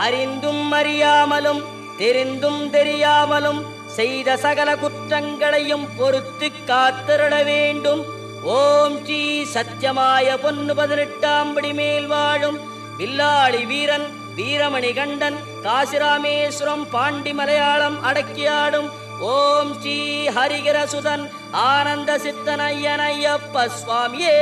அறிந்தும் அறியாமலும் தெரிந்தும் தெரியாமலும் செய்த சகல குற்றங்களையும் பொறுத்து காத்திருட வேண்டும். ஓம் ஸ்ரீ சத்தியமாய பொன்னு 18ஆம் படி மேல் வாழும் வில்லாளி வீரன் வீரமணி கண்டன் காசிராமேஸ்வரம் பாண்டி மலையாளம் அடக்கியாடும் ஓம் ஸ்ரீ ஹரிகரசுதன் ஆனந்த சித்தனையனையப்ப சுவாமியே.